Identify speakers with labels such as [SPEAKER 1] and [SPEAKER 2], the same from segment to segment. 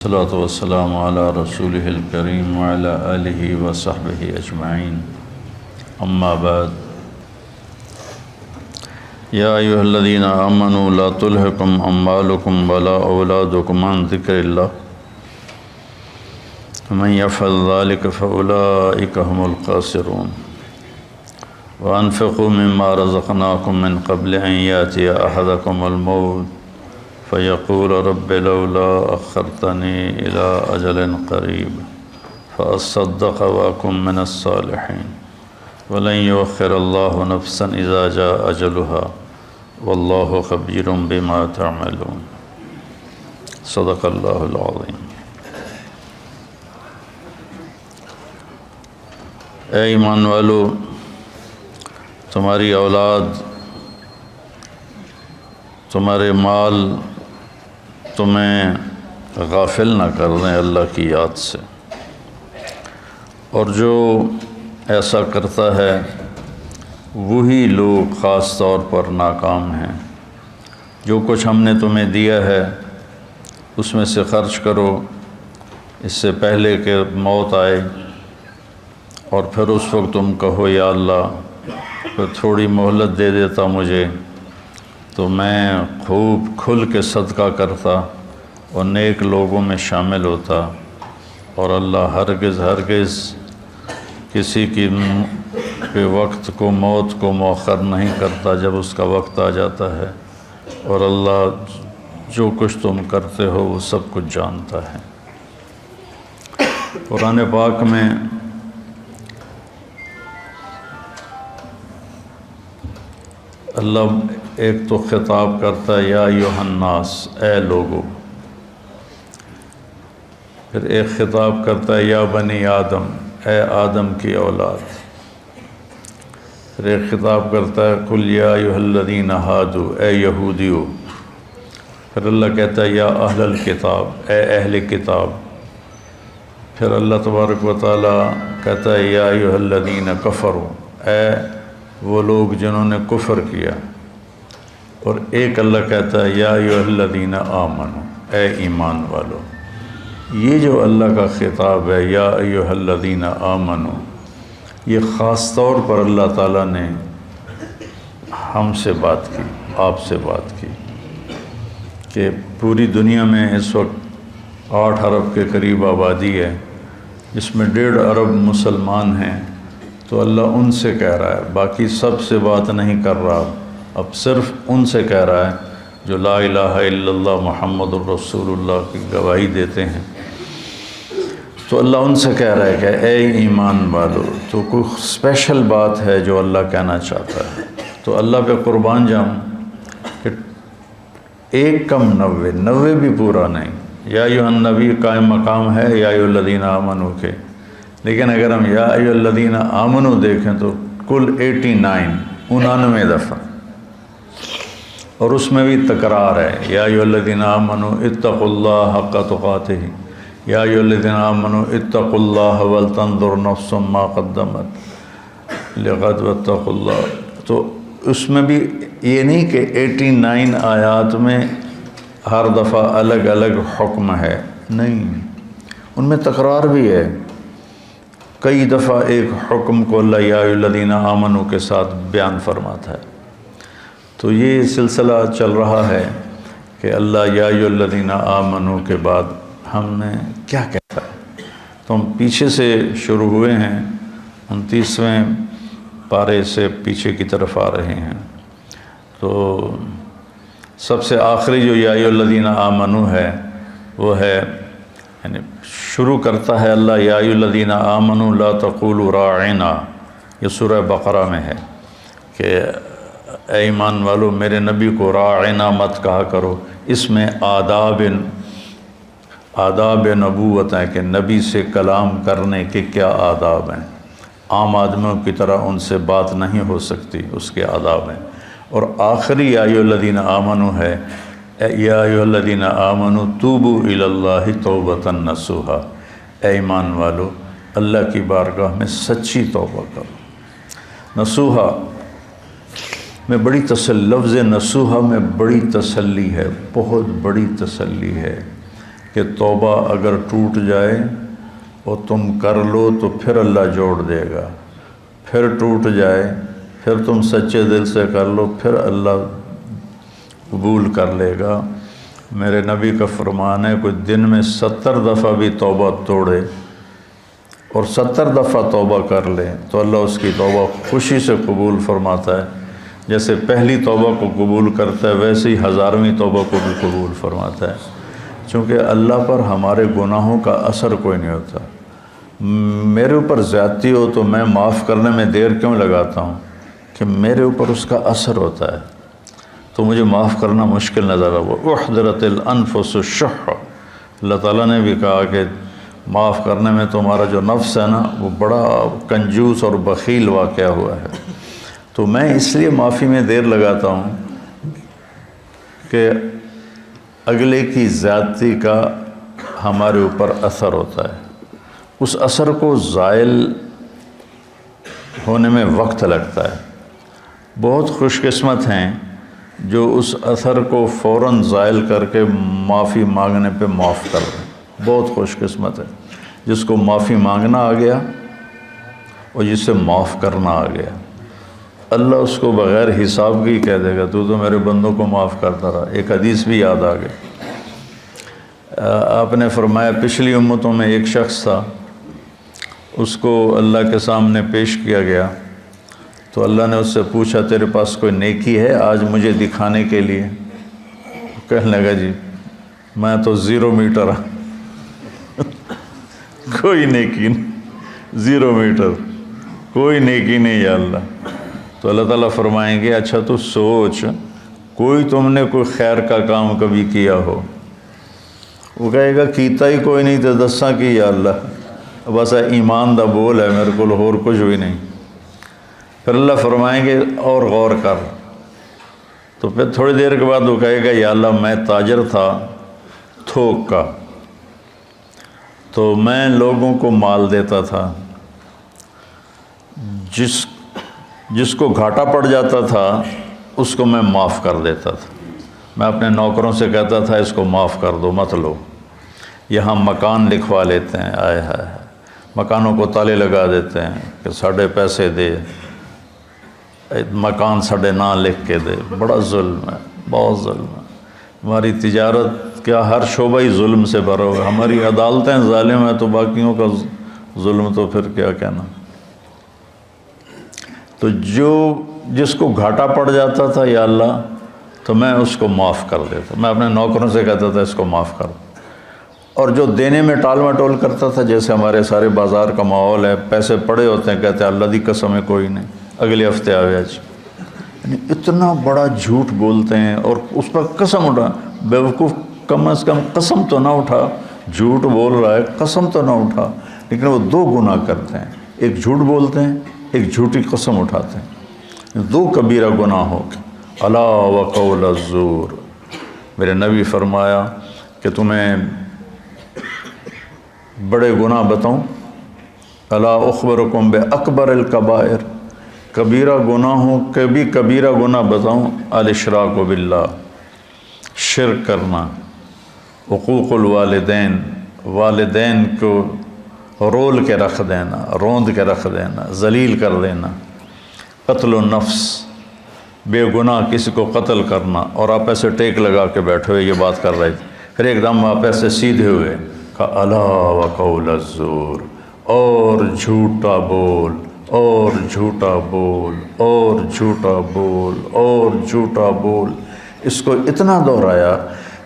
[SPEAKER 1] الصلاة والسلام على رسوله الكريم وعلى آله وصحبه أجمعين أما بعد يا أيها الذين آمنوا لا تلهكم أموالكم ولا أولادكم عن ذكر الله ومن يفعل ذلك فأولئك هم الخاسرون وأنفقوا مما رزقناكم من قبل أن يأتي أحدكم الموت فيقول رب لولا أخرتني إلى أجل قريب فأصدق وأكن من الصالحين ولن يؤخر الله نفسا إذا جاء أجلها والله خبير بما تعملون صدق الله العظيم۔ اے ایمان والو، تمہاری اولاد، تمہارے مال تمہیں غافل نہ کر دیں اللہ کی یاد سے، اور جو ایسا کرتا ہے وہی لوگ خاص طور پر ناکام ہیں۔ جو کچھ ہم نے تمہیں دیا ہے اس میں سے خرچ کرو اس سے پہلے کہ موت آئے، اور پھر اس وقت تم کہو یا اللہ پھر تھوڑی مہلت دے دیتا مجھے تو میں خوب کھل کے صدقہ کرتا اور نیک لوگوں میں شامل ہوتا، اور اللہ ہرگز کسی کی وقت کو، موت کو مؤخر نہیں کرتا جب اس کا وقت آ جاتا ہے، اور اللہ جو کچھ تم کرتے ہو وہ سب کچھ جانتا ہے۔ قرآن پاک میں اللہ ایک تو خطاب کرتا ہے یا ایھا الناس، اے لوگو، پھر ایک خطاب کرتا ہے یا بنی آدم، اے آدم کی اولاد، پھر ایک خطاب کرتا ہے قل یا ایھا الذین ھادوا، اے یہودیو، پھر اللہ کہتا ہے یا اہل الکتاب، اے اہل کتاب، پھر اللہ تبارک و تعالی کہتا ہے یا ایھا الذین کفروا، اے وہ لوگ جنہوں نے کفر کیا، اور ایک اللہ کہتا ہے یا ایھا الذین آمنوا، اے ایمان والو۔ یہ جو اللہ کا خطاب ہے یا ایھا الذین آمنوا، یہ خاص طور پر اللہ تعالیٰ نے ہم سے بات کی، آپ سے بات کی، کہ پوری دنیا میں اس وقت 8 ارب کے قریب آبادی ہے، جس میں 1.5 ارب مسلمان ہیں، تو اللہ ان سے کہہ رہا ہے، باقی سب سے بات نہیں کر رہا، اب صرف ان سے کہہ رہا ہے جو لا الہ الا اللہ محمد الرسول اللہ کی گواہی دیتے ہیں۔ تو اللہ ان سے کہہ رہا ہے کہ اے ایمان والو، تو کوئی اسپیشل بات ہے جو اللہ کہنا چاہتا ہے، تو اللہ پہ قربان جاؤں کہ 1 کم 90 بھی پورا نہیں۔ یا ایھا النبی قائم مقام ہے یا ایھا الذین آمنوا کے، لیکن اگر ہم یا ایھا الذین آمنوا دیکھیں تو کل 99 دفعہ، اور اس میں بھی تکرار ہے، یا ایھا الذین آمنوا اتقوا اللہ حق تقاتہ، یا ایھا الذین آمنوا اتقوا اللہ ولتنظر نفس ما قدمت لغد واتقوا اللہ۔ تو اس میں بھی یہ نہیں کہ 89 آیات میں ہر دفعہ الگ الگ حکم ہے، نہیں، ان میں تکرار بھی ہے۔ کئی دفعہ ایک حکم کو اللہ یا ایھا الذین آمنوا کے ساتھ بیان فرماتا ہے۔ تو یہ سلسلہ چل رہا ہے کہ اللہ یا ایھا الذین آمنوا کے بعد ہم نے کیا کہتا ہے، تو ہم پیچھے سے شروع ہوئے ہیں، 29ویں پارے سے پیچھے کی طرف آ رہے ہیں۔ تو سب سے آخری جو یا ایھا الذین آمنوا ہے وہ ہے، یعنی شروع کرتا ہے اللہ یا ایھا الذین آمنوا لا تقولوا راعنا، یہ سورہ بقرہ میں ہے کہ اے ایمان والو میرے نبی کو راعنا مت کہا کرو۔ اس میں آداب نبوت ہیں کہ نبی سے کلام کرنے کے کیا آداب ہیں، عام آدمیوں کی طرح ان سے بات نہیں ہو سکتی، اس کے آداب ہیں۔ اور آخری یا ایھا الذین آمنوا ہے یا ایھا الذین آمنوا توبوا الی اللہ توبۃ نصوحا، اے ایمان والو اللہ کی بارگاہ میں سچی توبہ کرو۔ نصوحا میں بڑی لفظ نصوحہ میں بڑی تسلی ہے، بہت بڑی تسلی ہے کہ توبہ اگر ٹوٹ جائے اور تم کر لو تو پھر اللہ جوڑ دے گا، پھر ٹوٹ جائے پھر تم سچے دل سے کر لو پھر اللہ قبول کر لے گا۔ میرے نبی کا فرمان ہے کوئی دن میں 70 دفعہ بھی توبہ توڑے اور 70 دفعہ توبہ کر لے تو اللہ اس کی توبہ خوشی سے قبول فرماتا ہے، جیسے پہلی توبہ کو قبول کرتا ہے ویسے ہی 1000ویں توبہ کو بھی قبول فرماتا ہے، چونکہ اللہ پر ہمارے گناہوں کا اثر کوئی نہیں ہوتا۔ میرے اوپر زیادتی ہو تو میں معاف کرنے میں دیر کیوں لگاتا ہوں کہ میرے اوپر اس کا اثر ہوتا ہے، تو مجھے معاف کرنا مشکل نظر آ۔ احضرت الانفس الشح، اللہ تعالیٰ نے بھی کہا کہ معاف کرنے میں تمہارا جو نفس ہے نا وہ بڑا کنجوس اور بخیل واقعہ ہوا ہے۔ تو میں اس لیے معافی میں دیر لگاتا ہوں کہ اگلے کی زیادتی کا ہمارے اوپر اثر ہوتا ہے، اس اثر کو زائل ہونے میں وقت لگتا ہے۔ بہت خوش قسمت ہیں جو اس اثر کو فوراً زائل کر کے معافی مانگنے پہ معاف کر دیں، بہت خوش قسمت ہے جس کو معافی مانگنا آ گیا اور جس سے معاف کرنا آ گیا۔ اللہ اس کو بغیر حساب کی کہہ دے گا تو میرے بندوں کو معاف کرتا رہا۔ ایک حدیث بھی یاد آ گئی، آپ نے فرمایا پچھلی امتوں میں ایک شخص تھا، اس کو اللہ کے سامنے پیش کیا گیا تو اللہ نے اس سے پوچھا تیرے پاس کوئی نیکی ہے آج مجھے دکھانے کے لیے؟ کہنے لگا جی میں تو 0 میٹر کوئی نیکی نہیں، 0 میٹر کوئی نیکی نہیں یا اللہ۔ تو اللہ تعالیٰ فرمائیں گے اچھا تو سوچ کوئی تم نے کوئی خیر کا کام کبھی کیا ہو؟ وہ کہے گا کیتا ہی کوئی نہیں تو دساں کی یا اللہ، بس ایمان دا بول ہے میرے کو اور کچھ بھی نہیں۔ پھر اللہ فرمائیں گے اور غور کر، تو پھر تھوڑی دیر کے بعد وہ کہے گا یا اللہ میں تاجر تھا تھوک کا، تو میں لوگوں کو مال دیتا تھا، جس کو گھاٹا پڑ جاتا تھا اس کو میں معاف کر دیتا تھا۔ میں اپنے نوکروں سے کہتا تھا اس کو معاف کر دو مت لو۔ یہاں مکان لکھوا لیتے ہیں، آئے ہائے مکانوں کو تالے لگا دیتے ہیں کہ ساڑھے پیسے دے، مکان ساڑھے نہ لکھ کے دے۔ بڑا ظلم ہے، بہت ظلم ہے۔ ہماری تجارت کیا ہر شعبہ ہی ظلم سے بھرا ہوا ہے، ہماری عدالتیں ظالم ہیں تو باقیوں کا ظلم تو پھر کیا کہنا۔ تو جس کو گھاٹا پڑ جاتا تھا یا اللہ تو میں اس کو معاف کر دیتا، میں اپنے نوکروں سے کہتا تھا اس کو معاف کر دو۔ اور جو دینے میں ٹال مٹول کرتا تھا، جیسے ہمارے سارے بازار کا ماحول ہے، پیسے پڑے ہوتے ہیں کہتے ہیں اللہ دی قسم ہے کوئی نہیں، اگلے ہفتے آوے آج، یعنی اتنا بڑا جھوٹ بولتے ہیں اور اس پر قسم اٹھا۔ بیوقوف کم از کم قسم تو نہ اٹھا، جھوٹ بول رہا ہے قسم تو نہ اٹھا، لیکن وہ 2 گناہ کرتے ہیں، ایک جھوٹ بولتے ہیں ایک جھوٹی قسم اٹھاتے ہیں، 2 کبیرہ گناہ ہو گئے۔ الا وقول الزور، میرے نبی فرمایا کہ تمہیں بڑے گناہ بتاؤں؟ الا اخبرکم باکبر الکبائر، کبیرہ گناہوں کے بھی کبیرہ گناہ بتاؤں؟ الاشراک باللہ، شرک کرنا، حقوق الوالدین، والدین کو رول کے رکھ دینا، روند کے رکھ دینا، ذلیل کر دینا، قتل النفس، بے گناہ کسی کو قتل کرنا، اور آپ ایسے ٹیک لگا کے بیٹھے ہوئے یہ بات کر رہے تھے، پھر ایک دم آپ ایسے سیدھے ہوئے کہا الا وقول الزور، اور جھوٹا بول اور جھوٹا بول اور جھوٹا بول اور جھوٹا بول۔ اس کو اتنا دہرایا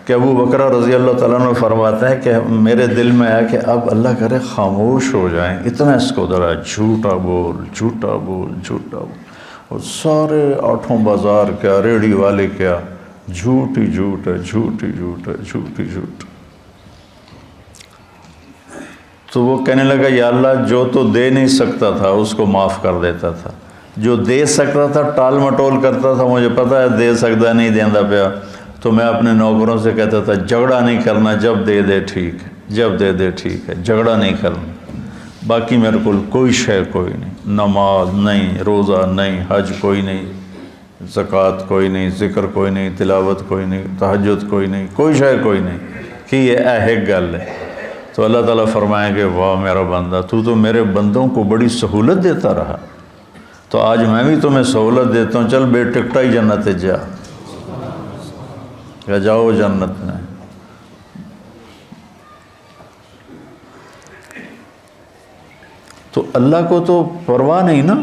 [SPEAKER 1] کہ ابو بکر رضی اللہ تعالیٰ عنہ فرماتے ہیں کہ میرے دل میں آیا کہ اب اللہ کرے خاموش ہو جائیں، اتنا اس کو دہرایا، جھوٹا بول جھوٹا بول جھوٹا بول۔ اور سارے 8 بازار کیا، ریڑھی والے کیا، جھوٹ ہی جھوٹ ہے، جھوٹ ہی جھوٹ ہے، جھوٹ ہی جھوٹ۔ تو وہ کہنے لگا یا اللہ جو تو دے نہیں سکتا تھا اس کو معاف کر دیتا تھا، جو دے سکتا تھا ٹال مٹول کرتا تھا، مجھے پتا ہے دے سکتا نہیں دیندہ پیا، تو میں اپنے نوکروں سے کہتا تھا جھگڑا نہیں کرنا، جب دے دے ٹھیک ہے، جب دے دے ٹھیک ہے، جھگڑا نہیں کرنا، باقی میرے کو کوئی شے کوئی نہیں، نماز نہیں، روزہ نہیں، حج کوئی نہیں، زکوٰۃ کوئی نہیں، ذکر کوئی نہیں، تلاوت کوئی نہیں، تہجد کوئی نہیں، کوئی شے کوئی نہیں، کہ یہ ایک گل ہے، تو اللہ تعالیٰ فرمائیں گے واہ میرا بندہ، تو میرے بندوں کو بڑی سہولت دیتا رہا، تو آج میں بھی تمہیں سہولت دیتا ہوں، چل بے ٹکٹا ہی جنت جا، یا جاؤ جنت میں۔ تو اللہ کو تو پرواہ نہیں نا،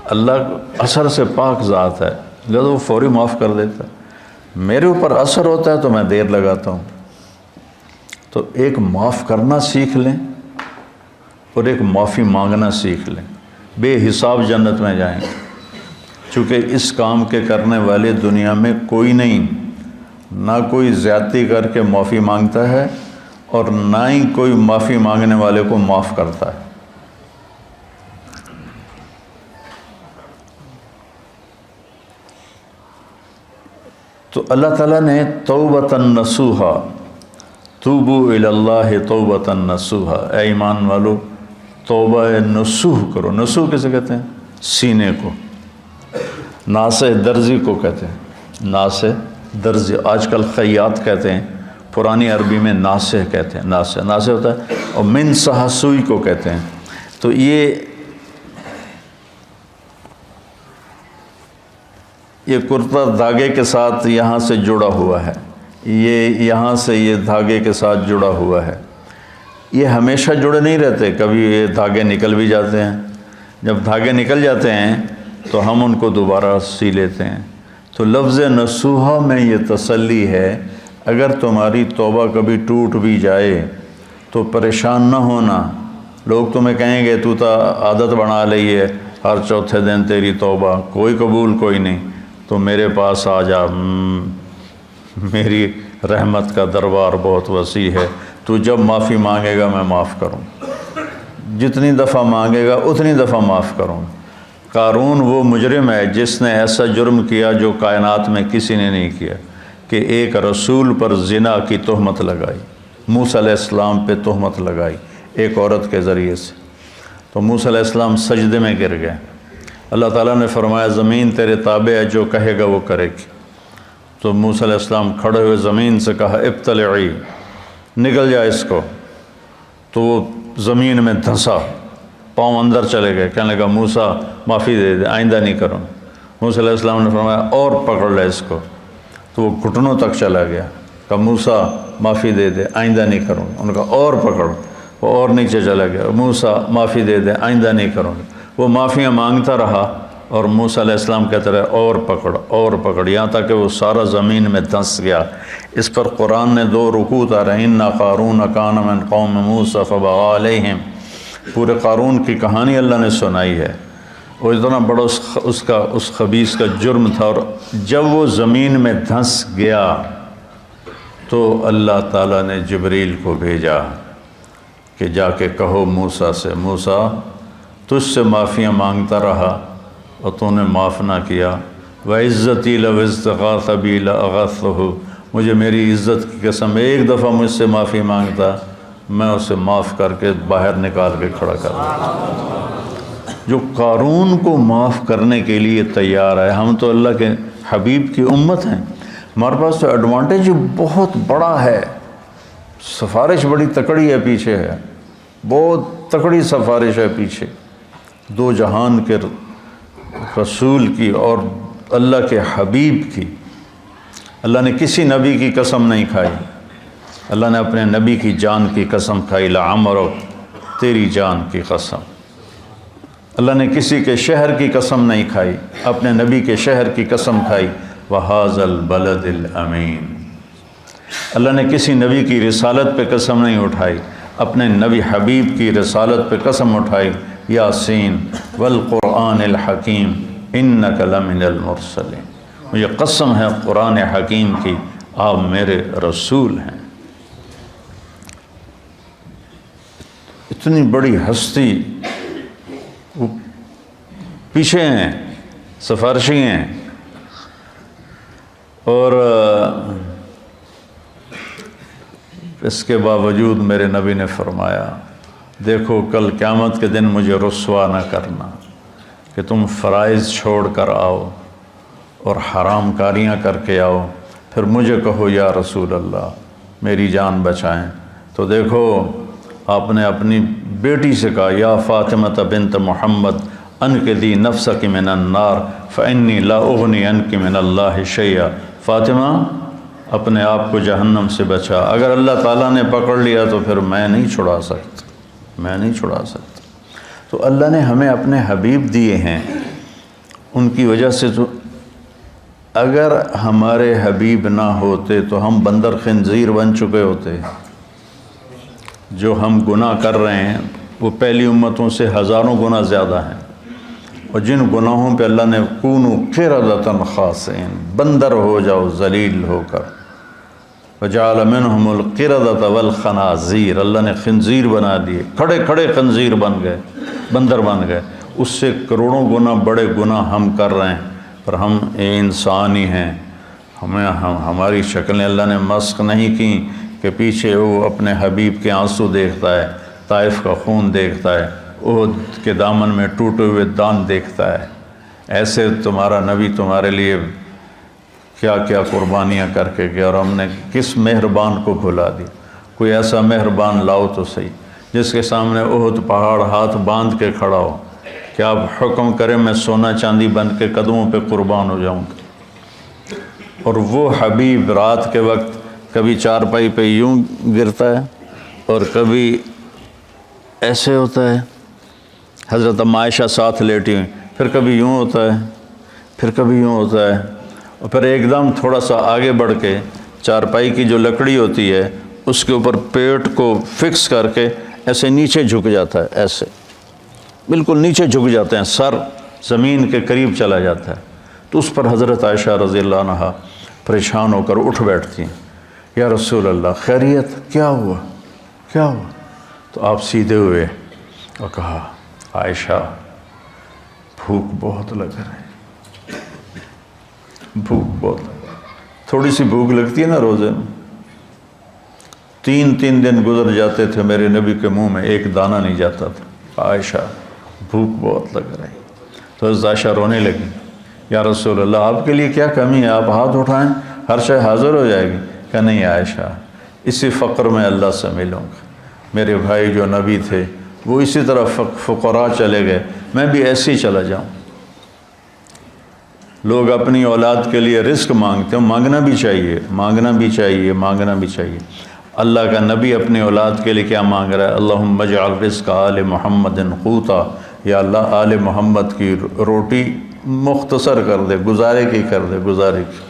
[SPEAKER 1] اللہ اثر سے پاک ذات ہے، لہذا وہ فوری معاف کر دیتا ہے۔ میرے اوپر اثر ہوتا ہے تو میں دیر لگاتا ہوں۔ تو ایک معاف کرنا سیکھ لیں اور ایک معافی مانگنا سیکھ لیں، بے حساب جنت میں جائیں گے، چونکہ اس کام کے کرنے والے دنیا میں کوئی نہیں، نہ کوئی زیادتی کر کے معافی مانگتا ہے اور نہ ہی کوئی معافی مانگنے والے کو معاف کرتا ہے۔ تو اللہ تعالیٰ نے توبۃ نصوحا، توبوا الی اللہ توبۃ نصوحا، اے ایمان والو توبہ نصوح کرو۔ نصوح کسے کہتے ہیں؟ سینے کو، ناصح درزی کو کہتے ہیں، ناصح درزی، آج کل خیاط کہتے ہیں، پرانی عربی میں ناصح کہتے ہیں، ناصح ناصح ہوتا ہے، اور من صح سوئی کو کہتے ہیں۔ تو یہ کرتا دھاگے کے ساتھ یہاں سے جڑا ہوا ہے، یہ یہاں سے یہ دھاگے کے ساتھ جڑا ہوا ہے، یہ ہمیشہ جڑے نہیں رہتے، کبھی یہ دھاگے نکل بھی جاتے ہیں۔ جب دھاگے نکل جاتے ہیں تو ہم ان کو دوبارہ سی لیتے ہیں۔ تو لفظ نصوحہ میں یہ تسلی ہے، اگر تمہاری توبہ کبھی ٹوٹ بھی جائے تو پریشان نہ ہونا۔ لوگ تمہیں کہیں گے تو عادت بنا لی ہے، ہر چوتھے دن تیری توبہ، کوئی قبول کوئی نہیں، تو میرے پاس آ جا، میری رحمت کا دربار بہت وسیع ہے، تو جب معافی مانگے گا میں معاف کروں، جتنی دفعہ مانگے گا اتنی دفعہ معاف کروں۔ قارون وہ مجرم ہے جس نے ایسا جرم کیا جو کائنات میں کسی نے نہیں کیا، کہ ایک رسول پر زنا کی تہمت لگائی، موسیٰ علیہ السلام پہ تہمت لگائی ایک عورت کے ذریعے سے، تو موسیٰ علیہ السلام سجدے میں گر گئے۔ اللہ تعالیٰ نے فرمایا زمین تیرے تابع ہے، جو کہے گا وہ کرے گی۔ تو موسیٰ علیہ السلام کھڑے ہوئے زمین سے کہا ابتلعی، نکل جائے اس کو، تو وہ زمین میں دھنسا، پاؤں اندر چلے گئے، کہنے لگا موسیٰ معافی دے دے، آئندہ نہیں کروں۔ موسیٰ علیہ السلام نے فرمایا اور پکڑ لے اس کو، تو وہ گھٹنوں تک چلا گیا، کہا موسیٰ معافی دے دے، آئندہ نہیں کروں۔ انہوں نے کہا اور پکڑ، وہ اور نیچے چلا گیا، موسیٰ معافی دے دے، آئندہ نہیں کروں۔ وہ معافیاں مانگتا رہا اور موسیٰ علیہ السلام کہتے رہے اور پکڑ اور پکڑ، یہاں تک کہ وہ سارا زمین میں دھنس گیا۔ اس پر قرآن نے 2 رکوع اتارے، اِنَّ قَارُونَ كَانَ مِن قَوْمِ مُوسَىٰ فَبَغَىٰ عَلَيْهِمْ، پورے قارون کی کہانی اللہ نے سنائی ہے، وہ اتنا بڑا اس خبیث کا جرم تھا، اور جب وہ زمین میں دھنس گیا تو اللہ تعالیٰ نے جبریل کو بھیجا کہ جا کے کہو موسیٰ سے، موسیٰ تجھ سے معافیاں مانگتا رہا اور تو نے معاف نہ کیا، وَعِزَّتِي لَوْ اسْتَغَاثَ بِي لَأَغَثْتُهُ، مجھے میری عزت کی قسم ایک دفعہ مجھ سے معافی مانگتا، میں اسے معاف کر کے باہر نکال کے کھڑا کر دیتا۔ جو قارون کو معاف کرنے کے لیے تیار ہے، ہم تو اللہ کے حبیب کی امت ہیں، ہمارے پاس تو ایڈوانٹیج بہت بڑا ہے، سفارش بڑی تکڑی ہے پیچھے ہے، بہت تکڑی سفارش ہے پیچھے، 2 جہان کے رسول کی اور اللہ کے حبیب کی۔ اللہ نے کسی نبی کی قسم نہیں کھائی، اللہ نے اپنے نبی کی جان کی قسم کھائی، لعمرک، تیری جان کی قسم۔ اللہ نے کسی کے شہر کی قسم نہیں کھائی، اپنے نبی کے شہر کی قسم کھائی، وَهَذَا الْبَلَدِ الْأَمِينَ۔ اللہ نے کسی نبی کی رسالت پہ قسم نہیں اٹھائی، اپنے نبی حبیب کی رسالت پہ قسم اٹھائی، یاسین والقرآن الحکیم انک لمن المرسلین، مجھے قسم ہے قرآن حکیم کی، آپ میرے رسول ہیں۔ اتنی بڑی ہستی وہ پیچھے ہیں، سفارشی ہیں، اور اس کے باوجود میرے نبی نے فرمایا دیکھو کل قیامت کے دن مجھے رسوا نہ کرنا کہ تم فرائض چھوڑ کر آؤ اور حرام کاریاں کر کے آؤ، پھر مجھے کہو یا رسول اللہ میری جان بچائیں۔ تو دیکھو آپ نے اپنی بیٹی سے کہا یا فاطمہ بنت محمد انقذی نفسک من النار فانی لا اغنی عنک من اللہ شیئا، فاطمہ اپنے آپ کو جہنم سے بچا، اگر اللہ تعالیٰ نے پکڑ لیا تو پھر میں نہیں چھڑا سکتا، میں نہیں چھڑا سکتا۔ تو اللہ نے ہمیں اپنے حبیب دیے ہیں، ان کی وجہ سے تو اگر ہمارے حبیب نہ ہوتے تو ہم بندر خنزیر بن چکے ہوتے۔ جو ہم گناہ کر رہے ہیں وہ پہلی امتوں سے ہزاروں گنا زیادہ ہیں، اور جن گناہوں پہ اللہ نے کونوا قردۃ خاسئین، بندر ہو جاؤ ذلیل ہو کر، وجعل منہم القردۃ والخنازیر، اللہ نے خنزیر بنا دیے، کھڑے کھڑے خنزیر بن گئے، بندر بن گئے۔ اس سے کروڑوں گنا بڑے گناہ ہم کر رہے ہیں، پر ہم انسان ہی ہیں، ہماری شکلیں اللہ نے مسخ نہیں کی کہ پیچھے وہ اپنے حبیب کے آنسو دیکھتا ہے، طائف کا خون دیکھتا ہے، احد کے دامن میں ٹوٹے ہوئے دان دیکھتا ہے۔ ایسے تمہارا نبی تمہارے لیے کیا کیا قربانیاں کر کے گیا، اور ہم نے کس مہربان کو بھلا دی۔ کوئی ایسا مہربان لاؤ تو صحیح جس کے سامنے احد پہاڑ ہاتھ باندھ کے کھڑا ہو کہ آپ حکم کریں میں سونا چاندی بن کے قدموں پہ قربان ہو جاؤں گا۔ اور وہ حبیب رات کے وقت کبھی چارپائی پہ یوں گرتا ہے اور کبھی ایسے ہوتا ہے، حضرت عائشہ ساتھ لیٹی ہوئی، پھر کبھی یوں ہوتا ہے، پھر کبھی یوں ہوتا ہے، اور پھر ایک دم تھوڑا سا آگے بڑھ کے چارپائی کی جو لکڑی ہوتی ہے اس کے اوپر پیٹ کو فکس کر کے ایسے نیچے جھک جاتا ہے، ایسے بالکل نیچے جھک جاتے ہیں، سر زمین کے قریب چلا جاتا ہے۔ تو اس پر حضرت عائشہ رضی اللہ عنہا پریشان ہو کر اٹھ بیٹھتی ہیں، یا رسول اللہ خیریت، کیا ہوا کیا ہوا؟ تو آپ سیدھے ہوئے اور کہا عائشہ بھوک بہت لگ رہی ہے، بھوک بہت لگ رہی ہے۔ تھوڑی سی بھوک لگتی ہے نا روزے میں، 3 دن گزر جاتے تھے میرے نبی کے منہ میں ایک دانہ نہیں جاتا تھا۔ عائشہ بھوک بہت لگ رہی، تو حضرت عائشہ رونے لگی، یا رسول اللہ آپ کے لیے کیا کمی ہے، آپ ہاتھ اٹھائیں ہر شے حاضر ہو جائے گی۔ کہ نہیں عائشہ، اسی فقر میں اللہ سے ملوں گا، میرے بھائی جو نبی تھے وہ اسی طرح فقراء چلے گئے، میں بھی ایسے ہی چلا جاؤں۔ لوگ اپنی اولاد کے لیے رزق مانگتے ہیں، مانگنا بھی چاہیے، مانگنا بھی چاہیے، مانگنا بھی چاہیے۔ اللہ کا نبی اپنی اولاد کے لیے کیا مانگ رہا ہے؟ اللہم اجعل رزق آل محمد قوتا، یا اللہ آل محمد کی روٹی مختصر کر دے، گزارے کی کر دے، گزارے کی۔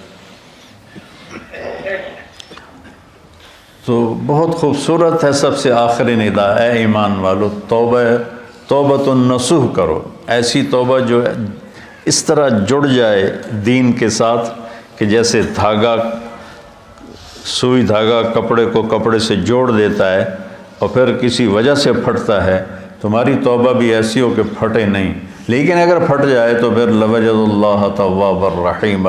[SPEAKER 1] تو بہت خوبصورت ہے سب سے آخری ندا، اے ایمان والو توبۃ النصوح کرو، ایسی توبہ جو اس طرح جڑ جائے دین کے ساتھ کہ جیسے دھاگا، سوئی دھاگا کپڑے کو کپڑے سے جوڑ دیتا ہے اور پھر کسی وجہ سے پھٹتا ہے، تمہاری توبہ بھی ایسی ہو کہ پھٹے نہیں، لیکن اگر پھٹ جائے تو پھر لوجد اللہ تواب الرحیم،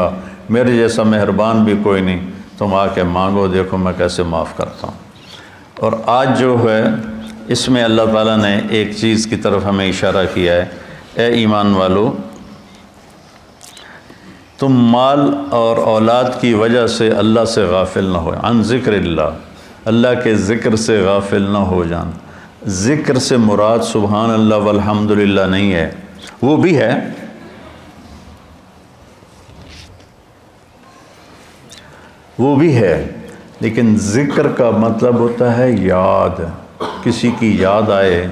[SPEAKER 1] میرے جیسا مہربان بھی کوئی نہیں، تم آ کے مانگو دیکھو میں کیسے معاف کرتا ہوں۔ اور آج جو ہے اس میں اللہ تعالیٰ نے ایک چیز کی طرف ہمیں اشارہ کیا ہے، اے ایمان والو تم مال اور اولاد کی وجہ سے اللہ سے غافل نہ ہو، عن ذکر اللہ کے ذکر سے غافل نہ ہو جان۔ ذکر سے مراد سبحان اللہ والحمدللہ نہیں ہے، وہ بھی ہے، وہ بھی ہے، لیکن ذکر کا مطلب ہوتا ہے یاد، کسی کی یاد آئے،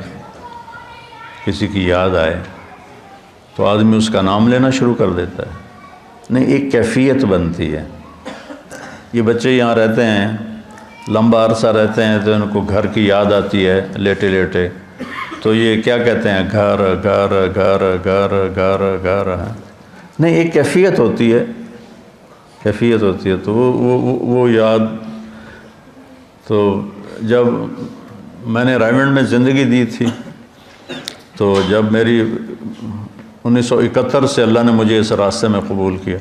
[SPEAKER 1] کسی کی یاد آئے تو آدمی اس کا نام لینا شروع کر دیتا ہے، نہیں ایک کیفیت بنتی ہے۔ یہ بچے یہاں رہتے ہیں، لمبا عرصہ رہتے ہیں تو ان کو گھر کی یاد آتی ہے لیٹے لیٹے، تو یہ کیا کہتے ہیں گھر گھر گھر گھر گھر گھر ہے، نہیں ایک کیفیت ہوتی ہے، کیفیت ہوتی ہے۔ تو وہ یاد، تو جب میں نے رائمنڈ میں زندگی دی تھی تو جب میری 1971 سے اللہ نے مجھے اس راستے میں قبول کیا،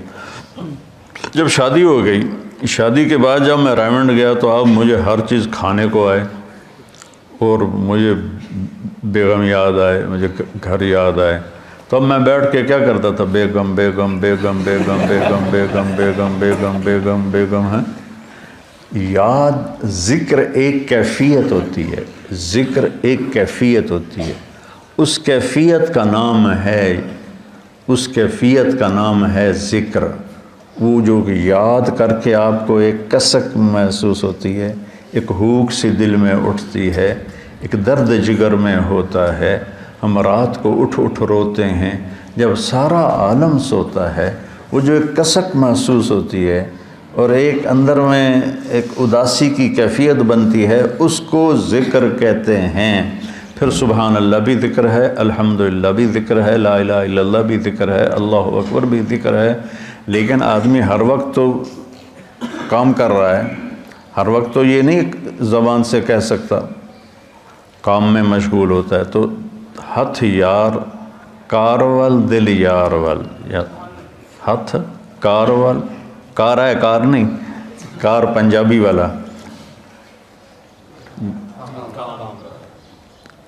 [SPEAKER 1] جب شادی ہو گئی، شادی کے بعد جب میں رائمنڈ گیا تو اب مجھے ہر چیز کھانے کو آئے، اور مجھے بیگم یاد آئے، مجھے گھر یاد آئے، تو اب میں بیٹھ کے کیا کرتا تھا، بیگم بیگم بیگم بیگم بیگم بیگم بیگم بیگم بیگم بیگم ہے، یاد ذکر ایک کیفیت ہوتی ہے، ذکر ایک کیفیت ہوتی ہے، اس کیفیت کا نام ہے ذکر۔ وہ جو یاد کر کے آپ کو ایک کسک محسوس ہوتی ہے، ایک ہوک سی دل میں اٹھتی ہے، ایک درد جگر میں ہوتا ہے، ہم رات کو اٹھ روتے ہیں، جب سارا عالم سوتا ہے، وہ جو ایک کسک محسوس ہوتی ہے اور ایک اندر میں ایک اداسی کی کیفیت بنتی ہے، اس کو ذکر کہتے ہیں۔ پھر سبحان اللہ بھی ذکر ہے، الحمدللہ بھی ذکر ہے، لا الہ الا اللہ بھی ذکر ہے، اللہ اکبر بھی ذکر ہے۔ لیکن آدمی ہر وقت تو کام کر رہا ہے، ہر وقت تو یہ نہیں زبان سے کہہ سکتا، کام میں مشغول ہوتا ہے۔ تو ہتھ یار کارول دل یار ول، ہتھ کارول، کار ہے کار نہیں، کار پنجابی والا،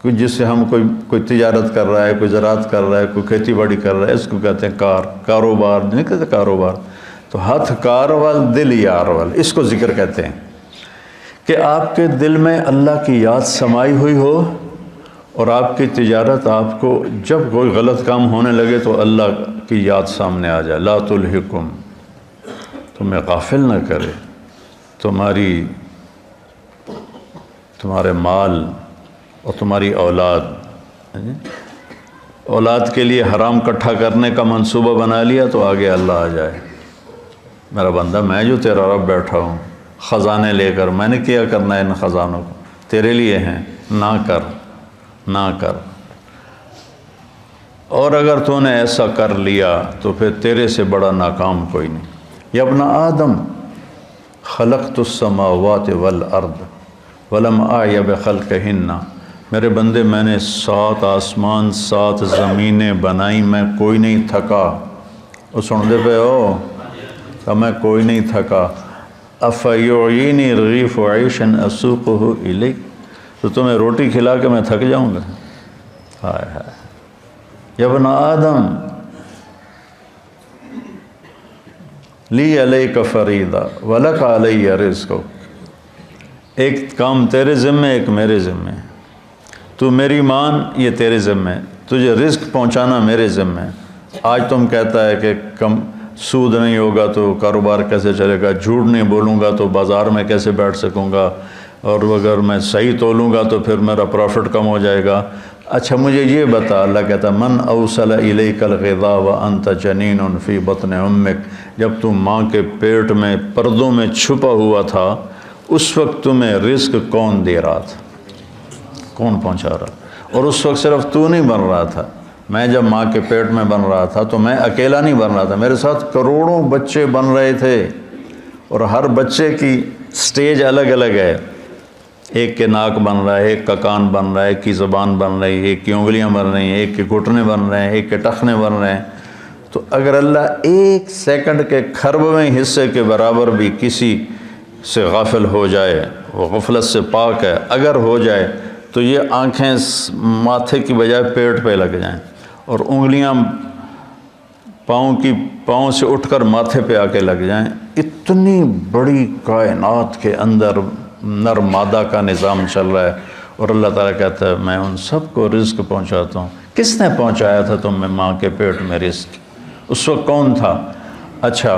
[SPEAKER 1] کوئی جس سے ہم کوئی تجارت کر رہا ہے، کوئی زراعت کر رہا ہے، کوئی کھیتی باڑی کر رہا ہے، اس کو کہتے ہیں کاروبار نہیں کہتے کاروبار۔ تو ہتھ کارول دل یارول، اس کو ذکر کہتے ہیں کہ آپ کے دل میں اللہ کی یاد سمائی ہوئی ہو، اور آپ کی تجارت آپ کو جب کوئی غلط کام ہونے لگے تو اللہ کی یاد سامنے آ جائے۔ لا تلہکم، تمہیں غافل نہ کرے تمہارے مال اور تمہاری اولاد کے لیے حرام کٹھا کرنے کا منصوبہ بنا لیا تو آگے اللہ آ جائے، میرا بندہ میں جو تیرا رب بیٹھا ہوں خزانے لے کر، میں نے کیا کرنا ہے ان خزانوں کو، تیرے لیے ہیں، نہ کر۔ اور اگر تو نے ایسا کر لیا تو پھر تیرے سے بڑا ناکام کوئی نہیں۔ یا ابن آدم خلقت السماوات والارض ولم اعی بخلقہن، میرے بندے میں نے 7 آسمان 7 زمینیں بنائی، میں کوئی نہیں تھکا۔ وہ سن دے پہ ہو کہ میں کوئی نہیں تھکا۔ افیعینی رغیف عیشا اسوقہ الیک، تو تمہیں روٹی کھلا کے میں تھک جاؤں گا؟ ہائے ہائے۔ یا ابن آدم لی علیک فریضہ ولک علی رزقک، ایک کام تیرے ذمے ایک میرے ذمے، تو میری مان یہ تیرے ذمے، تجھے رزق پہنچانا میرے ذمے۔ آج تم کہتا ہے کہ سود نہیں ہوگا تو کاروبار کیسے چلے گا، جھوٹ نہیں بولوں گا تو بازار میں کیسے بیٹھ سکوں گا، اور اگر میں صحیح تولوں گا تو پھر میرا پروفٹ کم ہو جائے گا۔ اچھا مجھے یہ بتا، اللہ کہتا من اوصل الیک الغذاء وانت جنین فی بطن امک، جب تم ماں کے پیٹ میں پردوں میں چھپا ہوا تھا، اس وقت تمہیں رزق کون دے رہا تھا، کون پہنچا رہا؟ اور اس وقت صرف تو نہیں بن رہا تھا، میں جب ماں کے پیٹ میں بن رہا تھا تو میں اکیلا نہیں بن رہا تھا، میرے ساتھ کروڑوں بچے بن رہے تھے، اور ہر بچے کی سٹیج الگ الگ ہے، ایک کے ناک بن رہا ہے، ایک کا کان بن رہا ہے، ایک کی زبان بن رہی ہے، ایک کی انگلیاں بن رہی ہیں، ایک کے گھٹنے بن رہے ہیں، ایک کے ٹخنے بن رہے ہیں۔ تو اگر اللہ ایک سیکنڈ کے کھربویں حصے کے برابر بھی کسی سے غافل ہو جائے، وہ غفلت سے پاک ہے، اگر ہو جائے تو یہ آنکھیں ماتھے کی بجائے پیٹ پہ لگ جائیں، اور انگلیاں پاؤں سے اٹھ کر ماتھے پہ آ کے لگ جائیں، اتنی بڑی کائنات کے اندر نر مادہ کا نظام چل رہا ہے، اور اللہ تعالیٰ کہتا ہے میں ان سب کو رزق پہنچاتا ہوں۔ کس نے پہنچایا تھا تم میں ماں کے پیٹ میں رزق؟ اس وقت کون تھا؟ اچھا،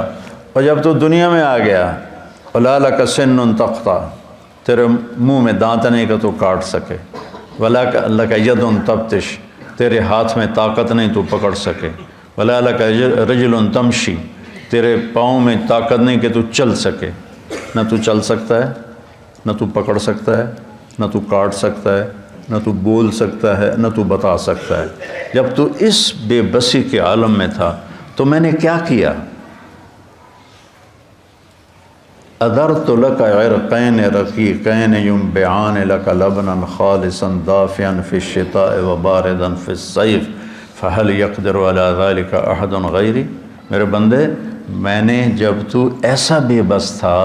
[SPEAKER 1] اور جب تو دنیا میں آ گیا، وَلَا لَكَ سِنٌّ تَقْطَعُ، تیرے منہ میں دانت نہیں کہ تو کاٹ سکے، وَلَا لَكَ يَدٌ تَبْطِشُ، تیرے ہاتھ میں طاقت نہیں تو پکڑ سکے، وَلَا لَكَ رِجْلٌ تَمْشِي، تیرے پاؤں میں طاقت نہیں کہ تو چل سکے۔ نہ تو چل سکتا ہے، نہ تو پکڑ سکتا ہے، نہ تو کاٹ سکتا ہے، نہ تو بول سکتا ہے، نہ تو بتا سکتا ہے۔ جب تو اس بے بسی کے عالم میں تھا تو میں نے کیا کیا؟ اَدَرْتُ لَكَ عِرْقَيْنِ رَقِيقَيْنِ يُنْبِعَانِ لَكَ لَبْنًا خَالِصًا دَافِيًا فِي الشِّتَاءِ وَبَارِدًا فِي الصَّيْفِ فَهَلْ يَقْدِرُ عَلَى ذَلِكَ أَحَدٌ غَيْرِي، میرے بندے میں نے جب تو ایسا بے بس تھا،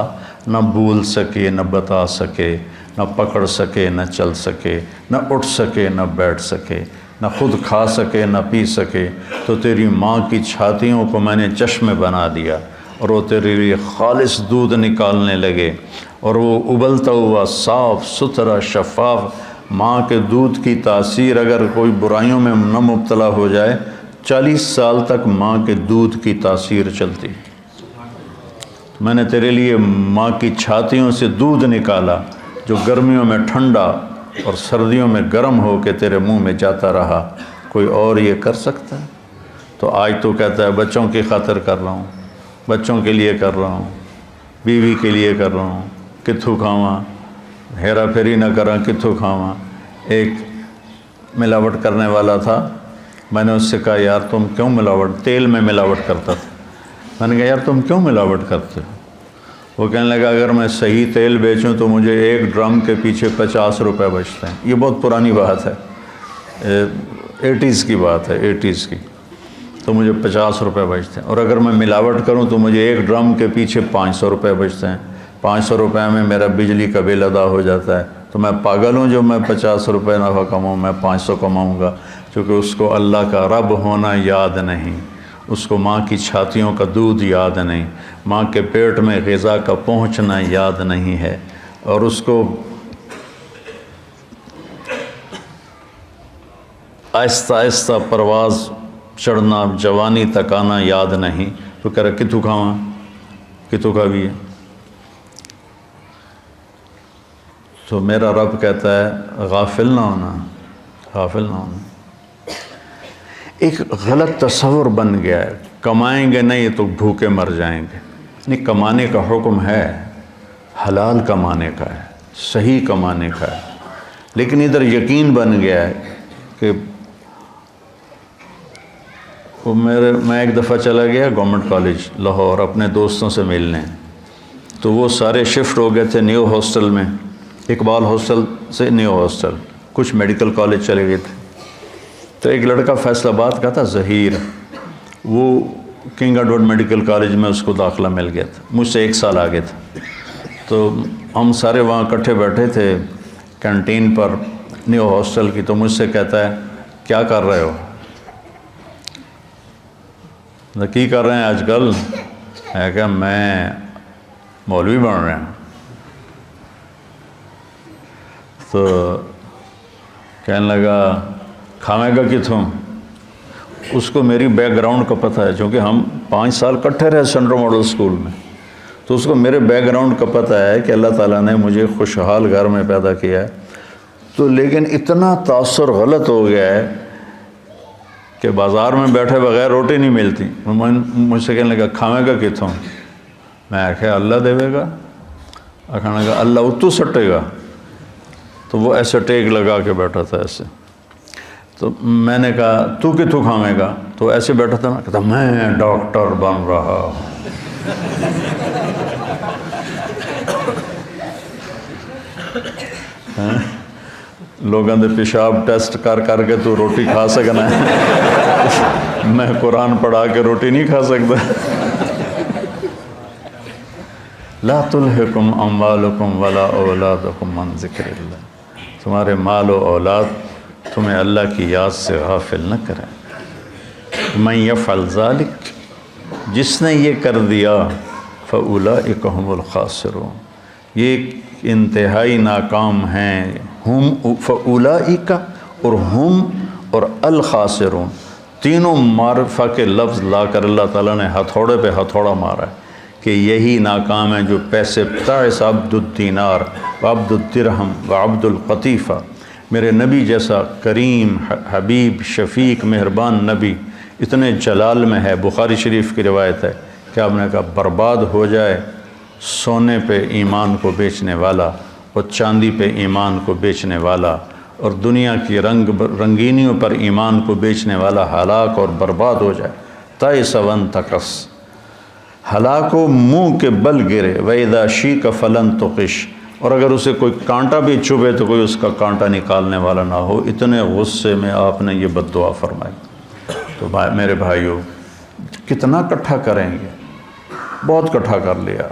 [SPEAKER 1] نہ بول سکے، نہ بتا سکے، نہ پکڑ سکے، نہ چل سکے، نہ اٹھ سکے، نہ بیٹھ سکے، نہ خود کھا سکے، نہ پی سکے، تو تیری ماں کی چھاتیوں کو میں نے چشمے بنا دیا، اور وہ تیرے لیے خالص دودھ نکالنے لگے، اور وہ ابلتا ہوا صاف ستھرا شفاف ماں کے دودھ کی تاثیر اگر کوئی برائیوں میں نہ مبتلا ہو جائے 40 سال تک ماں کے دودھ کی تاثیر چلتی۔ میں نے تیرے لیے ماں کی چھاتیوں سے دودھ نکالا جو گرمیوں میں ٹھنڈا اور سردیوں میں گرم ہو کے تیرے منہ میں جاتا رہا، کوئی اور یہ کر سکتا ہے؟ تو آج تو کہتا ہے بچوں کی خاطر کر رہا ہوں، بچوں کے لیے کر رہا ہوں، بیوی کے لیے کر رہا ہوں، کتھوں کھاواں، ہیرا پھیری نہ کراں کتھوں کھاواں۔ ایک ملاوٹ کرنے والا تھا، میں نے اس سے کہا یار تم کیوں ملاوٹ، تیل میں ملاوٹ کرتا تھا، میں نے کہا یار تم کیوں ملاوٹ کرتے ہو؟ وہ کہنے لگا اگر میں صحیح تیل بیچوں تو مجھے ایک ڈرم کے پیچھے 50 روپے بچتے ہیں۔ یہ بہت پرانی بات ہے، 80s کی بات ہے، 80s کی، تو مجھے 50 روپے بچتے ہیں، اور اگر میں ملاوٹ کروں تو مجھے ایک ڈرم کے پیچھے 500 روپے بچتے ہیں۔ 500 روپے میں میرا بجلی کا بل ادا ہو جاتا ہے، تو میں پاگل ہوں جو میں 50 روپے نفع کماؤں، میں 500 کماؤں گا، کیونکہ اس کو اللہ کا رب ہونا یاد نہیں، اس کو ماں کی چھاتیوں کا دودھ یاد نہیں، ماں کے پیٹ میں غذا کا پہنچنا یاد نہیں ہے، اور اس کو آہستہ آہستہ پرواز چڑھنا جوانی تک آنا یاد نہیں، تو کہہ رہا کتوں کھاواں، کتوں کا بھی ہے۔ تو میرا رب کہتا ہے غافل نہ ہونا، غافل نہ ہونا۔ ایک غلط تصور بن گیا ہے، کمائیں گے نہیں تو بھوکے مر جائیں گے۔ نہیں، کمانے کا حکم ہے، حلال کمانے کا ہے، صحیح کمانے کا ہے، لیکن ادھر یقین بن گیا ہے کہ میں ایک دفعہ چلا گیا گورنمنٹ کالج لاہور اپنے دوستوں سے ملنے، تو وہ سارے شفٹ ہو گئے تھے نیو ہاسٹل میں، اقبال ہاسٹل سے نیو ہاسٹل، کچھ میڈیکل کالج چلے گئے تھے۔ تو ایک لڑکا فیصل آباد کا تھا، ظہیر، وہ کنگ ایڈورڈ میڈیکل کالج میں اس کو داخلہ مل گیا تھا، مجھ سے 1 سال آگے تھا۔ تو ہم سارے وہاں اکٹھے بیٹھے تھے کینٹین پر نیو ہاسٹل کی، تو مجھ سے کہتا ہے کیا کر رہے ہو؟ کی کر رہے ہیں آج کل؟ ہے کہ میں مولوی بن رہے ہیں۔ تو کہنے لگا کھاویں گا کتوں؟ اس کو میری بیک گراؤنڈ کا پتہ ہے، چونکہ ہم 5 سال کٹھے رہے سینٹرل ماڈل اسکول میں، تو اس کو میرے بیک گراؤنڈ کا پتہ ہے کہ اللہ تعالیٰ نے مجھے خوشحال گھر میں پیدا کیا ہے۔ تو لیکن اتنا تاثر غلط ہو گیا ہے کہ بازار میں بیٹھے بغیر روٹی نہیں ملتی۔ مجھ سے کہنے لگا کھاویں گا کتوں؟ میں آخیا اللہ دے گا، کہنے لگا اللہ اتو سٹے گا۔ تو وہ ایسے ٹیک لگا کے بیٹھا تھا ایسے، تو میں نے کہا تو کتوں کھاویں گا؟ تو ایسے بیٹھا تھا، کہتا میں ڈاکٹر بن رہا ہوں۔ لوگوں دے پیشاب ٹیسٹ کر کر کے تو روٹی کھا سکنا ہے، میں قرآن پڑھا کے روٹی نہیں کھا سکتا۔ لا تلہکم اموالکم ولا اولادکم عن ذکر اللہ، تمہارے مال و اولاد تمہیں اللہ کی یاد سے غافل نہ کریں۔ من یفعل ذلک، جس نے یہ کر دیا، فاولئک هم الخاسرون، یہ انتہائی ناکام ہیں۔ ہم فاولئک اور ہم اور الخاسرون، تینوں معرفہ کے لفظ لا کر اللہ تعالیٰ نے ہتھوڑے پہ ہتھوڑا مارا ہے کہ یہی ناکام ہیں جو پیسے تعس عبد الدینار وعبد الدرہم وعبد القطیفہ۔ میرے نبی جیسا کریم حبیب شفیق مہربان نبی اتنے جلال میں ہے، بخاری شریف کی روایت ہے کہ آپ نے کہا برباد ہو جائے سونے پہ ایمان کو بیچنے والا اور چاندی پہ ایمان کو بیچنے والا اور دنیا کی رنگینیوں پر ایمان کو بیچنے والا ہلاک اور برباد ہو جائے۔ تائس وانتکس، ہلاک و منہ کے بل گرے، وَإِذَا شِيكَ فَلَن تُقِشْ، اور اگر اسے کوئی کانٹا بھی چبھے تو کوئی اس کا کانٹا نکالنے والا نہ ہو۔ اتنے غصے میں آپ نے یہ بد دعا فرمائی۔ تو میرے بھائیو، کتنا کٹھا کریں گے؟ بہت کٹھا کر لیا،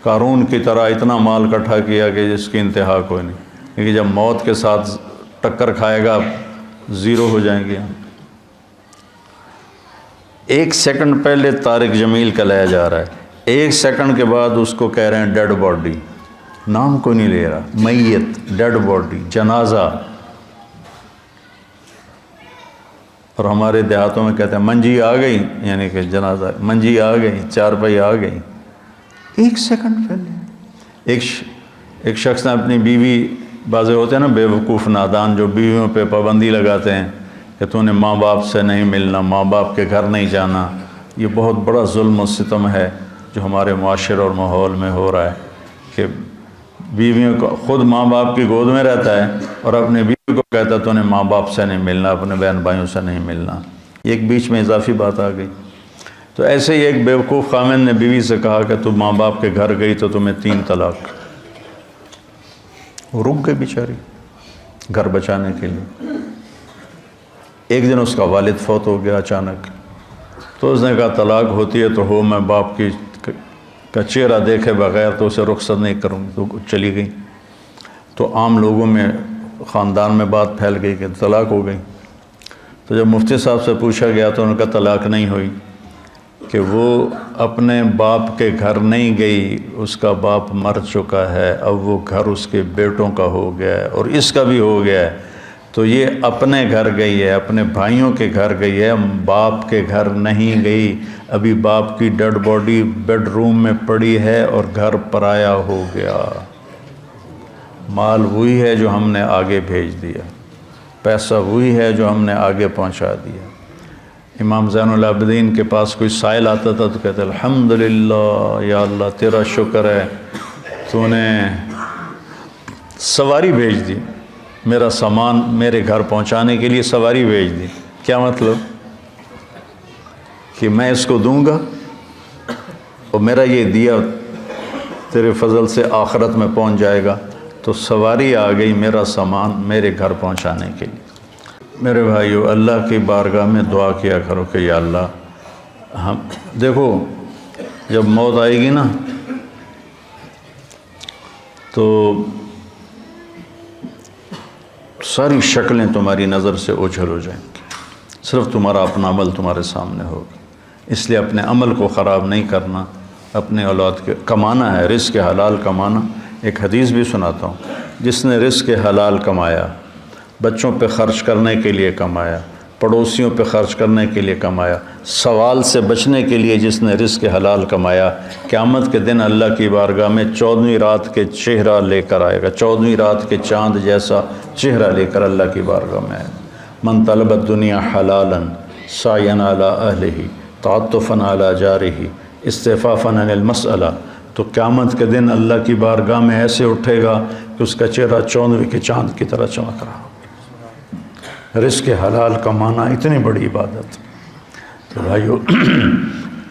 [SPEAKER 1] قارون کی طرح اتنا مال کٹھا کیا کہ جس کی انتہا کوئی نہیں، لیکن جب موت کے ساتھ ٹکر کھائے گا زیرو ہو جائیں گے۔ 1 سیکنڈ پہلے طارق جمیل کا لایا جا رہا ہے، 1 سیکنڈ کے بعد اس کو کہہ رہے ہیں ڈیڈ باڈی، نام کو نہیں لے رہا، میت، ڈیڈ باڈی، جنازہ. اور ہمارے دیہاتوں میں کہتے ہیں منجی آ گئی، یعنی کہ جنازہ، منجی آ گئی، چارپائی آ گئی. 1 سیکنڈ پہلے ایک شخص نے اپنی بیوی، بعضے ہوتے ہیں نا بے وقوف نادان جو بیویوں پہ پابندی لگاتے ہیں کہ تو نے ماں باپ سے نہیں ملنا، ماں باپ کے گھر نہیں جانا. یہ بہت بڑا ظلم و ستم ہے جو ہمارے معاشرے اور ماحول میں ہو رہا ہے کہ بیویوں کو، خود ماں باپ کی گود میں رہتا ہے اور اپنے بیوی کو کہتا ہے تو نے ماں باپ سے نہیں ملنا، اپنے بہن بھائیوں سے نہیں ملنا. ایک بیچ میں اضافی بات آ گئی. تو ایسے ہی ایک بیوقوف خامن نے بیوی سے کہا کہ تو ماں باپ کے گھر گئی تو تمہیں 3 طلاق. وہ رک گئی بیچاری گھر بچانے کے لیے. ایک دن اس کا والد فوت ہو گیا اچانک، تو اس نے کہا طلاق ہوتی ہے تو ہو، میں باپ کا چہرہ دیکھے بغیر تو اسے رخصت نہیں کروں گی. تو چلی گئی. تو عام لوگوں میں، خاندان میں بات پھیل گئی کہ طلاق ہو گئی. تو جب مفتی صاحب سے پوچھا گیا تو انہوں نے کہا طلاق نہیں ہوئی، کہ وہ اپنے باپ کے گھر نہیں گئی، اس کا باپ مر چکا ہے، اب وہ گھر اس کے بیٹوں کا ہو گیا ہے اور اس کا بھی ہو گیا ہے. تو یہ اپنے گھر گئی ہے، اپنے بھائیوں کے گھر گئی ہے، باپ کے گھر نہیں گئی. ابھی باپ کی ڈیڈ باڈی بیڈ روم میں پڑی ہے اور گھر پرایا ہو گیا. مال وہی ہے جو ہم نے آگے بھیج دیا، پیسہ وہی ہے جو ہم نے آگے پہنچا دیا. امام زین العابدین کے پاس کوئی سائل آتا تھا تو کہتے الحمدللہ، یا اللہ تیرا شکر ہے، تو نے سواری بھیج دی، میرا سامان میرے گھر پہنچانے کے لیے سواری بھیج دی. کیا مطلب؟ کہ میں اس کو دوں گا اور میرا یہ دیا تیرے فضل سے آخرت میں پہنچ جائے گا. تو سواری آ گئی میرا سامان میرے گھر پہنچانے کے لیے. میرے بھائیو، اللہ کی بارگاہ میں دعا کیا کرو کہ یا اللہ، ہم دیکھو جب موت آئے گی نا تو ساری شکلیں تمہاری نظر سے اوجھل ہو جائیں گی، صرف تمہارا اپنا عمل تمہارے سامنے ہوگا. اس لیے اپنے عمل کو خراب نہیں کرنا، اپنے اولاد کے کمانا ہے، رزق حلال کمانا. ایک حدیث بھی سناتا ہوں، جس نے رزق حلال کمایا، بچوں پہ خرچ کرنے کے لیے کمایا، پڑوسیوں پہ خرچ کرنے کے لیے کمایا، سوال سے بچنے کے لیے جس نے رزق حلال کمایا، قیامت کے دن اللہ کی بارگاہ میں 14ویں رات کے چہرہ لے کر آئے گا، 14ویں رات کے چاند جیسا چہرہ لے کر اللہ کی بارگاہ میں آئے گا. من طلب الدنیا حلالا سعیا علی اہلہ تعطفا علی جارہ استعفافا عن المسئلہ. تو قیامت کے دن اللہ کی بارگاہ میں ایسے اٹھے گا کہ اس کا چہرہ 14ویں کے چاند کی طرح چمک رہا. رزق حلال کمانا اتنی بڑی عبادت. تو بھائیو،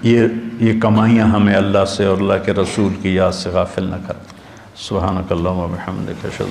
[SPEAKER 1] یہ کمائیاں ہمیں اللہ سے اور اللہ کے رسول کی یاد سے غافل نہ کریں. سبحانک اللہم و بحمدک.